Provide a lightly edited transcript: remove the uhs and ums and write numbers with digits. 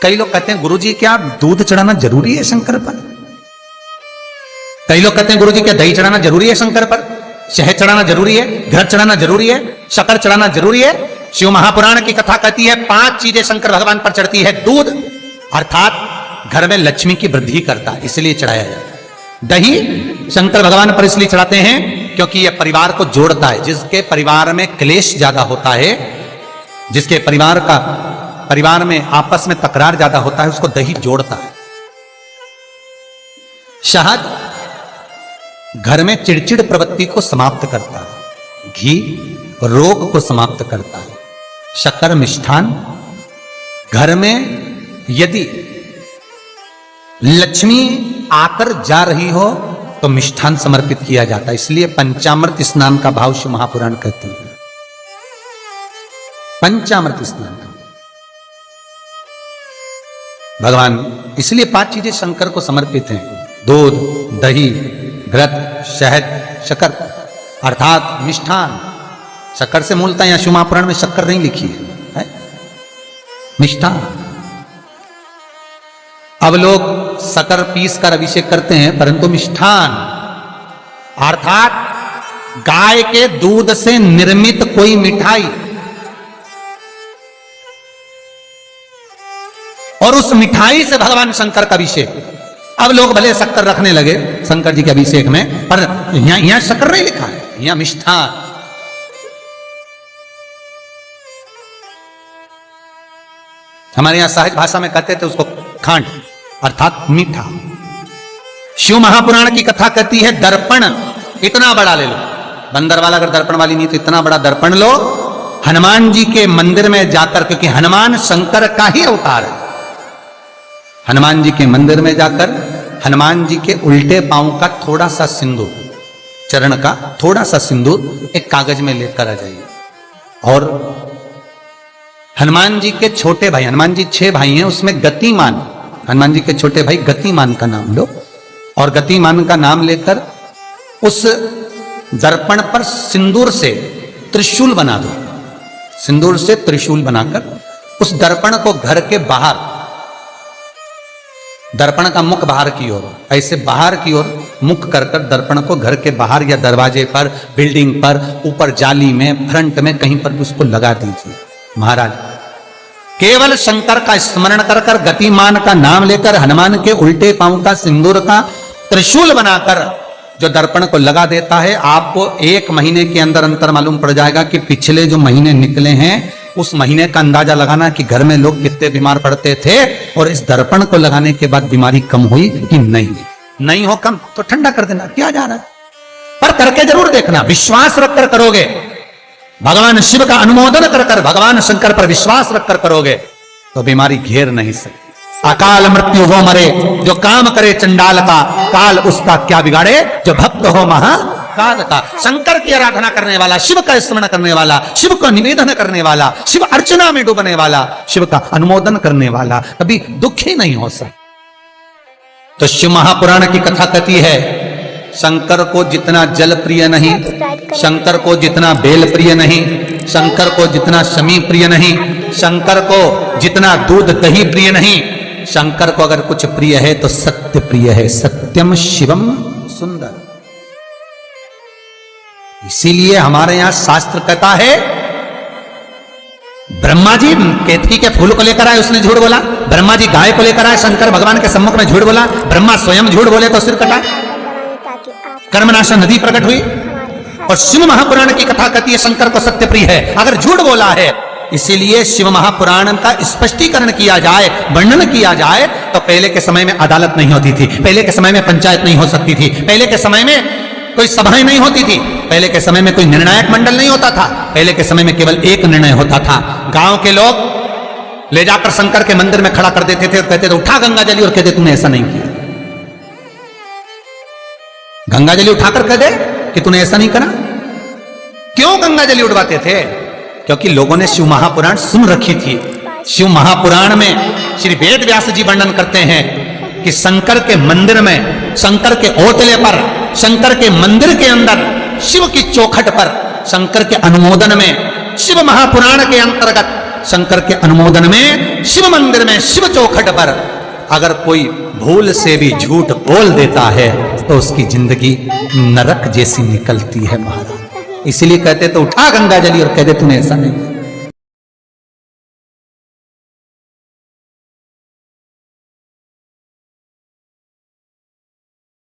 कई लोग कहते हैं गुरुजी क्या दूध चढ़ाना जरूरी है शंकर पर? कई लोग कहते हैं गुरुजी क्या दही चढ़ाना जरूरी है शंकर पर? शहद चढ़ाना जरूरी है? घृत चढ़ाना जरूरी है? शक्कर चढ़ाना जरूरी है? शिव महापुराण की कथा कहती है 5 चीजें शंकर भगवान पर चढ़ती है। दूध अर्थात घर में लक्ष्मी की वृद्धि करता है, इसलिए चढ़ाया जाता है। दही शंकर भगवान पर इसलिए चढ़ाते हैं क्योंकि यह परिवार को जोड़ता है। जिसके परिवार में क्लेश ज्यादा होता है, जिसके परिवार में आपस में तकरार ज्यादा होता है, उसको दही जोड़ता है। शहद घर में चिड़चिड़ प्रवृत्ति को समाप्त करता है। घी रोग को समाप्त करता है। शक्कर मिष्ठान घर में यदि लक्ष्मी आकर जा रही हो तो मिष्ठान समर्पित किया जाता है, इसलिए पंचामृत स्नान का भाव शिव महापुराण कहते हैं। पंचामृत स्नान का भगवान इसलिए 5 चीजें शंकर को समर्पित हैं। दूध, दही, घृत, शहद, शक्कर अर्थात मिष्ठान। शक्कर से मूलतः यहां शिव महापुराण में शक्कर नहीं लिखी है, मिष्ठान। अब लोग शक्कर पीस कर अभिषेक करते हैं, परंतु मिष्ठान अर्थात गाय के दूध से निर्मित कोई मिठाई, और उस मिठाई से भगवान शंकर का अभिषेक। अब लोग भले शक्कर रखने लगे शंकर जी के अभिषेक में, पर यहां शक्कर नहीं लिखा है, यहां मिष्ठान। हमारे यहां सहज भाषा में कहते थे उसको खांड अर्थात मीठा। शिव महापुराण की कथा कहती है दर्पण इतना बड़ा ले लो, बंदर वाला अगर दर्पण वाली नहीं तो इतना बड़ा दर्पण लो, हनुमान जी के मंदिर में जाकर, क्योंकि हनुमान शंकर का ही अवतार है। हनुमान जी के मंदिर में जाकर हनुमान जी के उल्टे पांव का थोड़ा सा सिंदूर, चरण का थोड़ा सा सिंदूर एक कागज में लेकर आ जाइए। और हनुमान जी के छोटे भाई, हनुमान जी 6 भाई हैं, उसमें गतिमान, हनुमान जी के छोटे भाई गतिमान का नाम लो, और गतिमान का नाम लेकर उस दर्पण पर सिंदूर से त्रिशूल बना दो। सिंदूर से त्रिशूल बनाकर उस दर्पण को घर के बाहर, दर्पण का मुख बाहर की ओर, ऐसे बाहर की ओर मुख कर कर दर्पण को घर के बाहर या दरवाजे पर, बिल्डिंग पर, ऊपर जाली में, फ्रंट में कहीं पर भी उसको लगा दीजिए। महाराज केवल शंकर का स्मरण कर कर, गतिमान का नाम लेकर, हनुमान के उल्टे पांव का सिंदूर का त्रिशूल बनाकर जो दर्पण को लगा देता है, आपको 1 महीने के अंदर अंतर मालूम पड़ जाएगा कि पिछले जो महीने निकले हैं उस महीने का अंदाजा लगाना कि घर में लोग कितने बीमार पड़ते थे, और इस दर्पण को लगाने के बाद बीमारी कम हुई कि नहीं हो कम तो ठंडा कर देना, क्या जा रहा है, पर करके जरूर देखना। विश्वास रखकर करोगे, भगवान शिव का अनुमोदन कर कर, भगवान शंकर पर विश्वास रखकर करोगे तो बीमारी घेर नहीं सकती। अकाल मृत्यु हो मरे जो काम करे चंडाल का, काल उसका क्या बिगाड़े जो भक्त हो महाकाल का। शंकर की आराधना करने वाला, शिव का स्मरण करने वाला, शिव का निवेदन करने वाला, शिव अर्चना में डूबने वाला, शिव का अनुमोदन करने वाला कभी दुखी नहीं हो सकता। तो शिव महापुराण की कथा कहती है शंकर को जितना जल प्रिय नहीं, शंकर को जितना बेल प्रिय नहीं, शंकर को जितना शमी प्रिय नहीं, शंकर को जितना दूध दही प्रिय नहीं, शंकर को अगर कुछ प्रिय है तो सत्य प्रिय है। सत्यम शिवम सुंदर। इसीलिए हमारे यहां शास्त्र कहता है, ब्रह्मा जी केतकी के फूल को लेकर आए, उसने झूठ बोला। ब्रह्मा जी गाय को लेकर आए, शंकर भगवान के सम्मुख में झूठ बोला। ब्रह्मा स्वयं झूठ बोले तो सिर कटा। कर्मनाशा नदी प्रकट हुई। और शिव महापुराण की कथा कहती है शंकर को सत्य प्रिय है अगर झूठ बोला है। इसीलिए शिव महापुराण का स्पष्टीकरण किया जाए, वर्णन किया जाए, तो पहले के समय में अदालत नहीं होती थी, पहले के समय में पंचायत नहीं हो सकती थी, पहले के समय में कोई सभाएं नहीं होती थी, पहले के समय में कोई निर्णायक मंडल नहीं होता था, पहले के समय में केवल एक निर्णय होता था। गांव के लोग ले जाकर शंकर के मंदिर में खड़ा कर देते थे और कहते थे उठा गंगा जली, और कहते तूने ऐसा नहीं किया। गंगा जली उठाकर कह दे कि तूने ऐसा नहीं करा। क्यों गंगा जली उठवाते थे? क्योंकि लोगों ने शिव महापुराण सुन रखी थी। शिव महापुराण में श्री वेद व्यास जी वर्णन करते हैं कि शंकर के मंदिर में, शंकर के ओटले पर, शंकर के मंदिर के अंदर, शिव की चौखट पर, शंकर के अनुमोदन में शिव महापुराण के अंतर्गत शंकर के अनुमोदन में शिव मंदिर में शिव चौखट पर अगर कोई भूल से भी झूठ बोल देता है तो उसकी जिंदगी नरक जैसी निकलती है महाराज। इसलिए कहते तो उठा गंगा जली और कहते तूने ऐसा नहीं।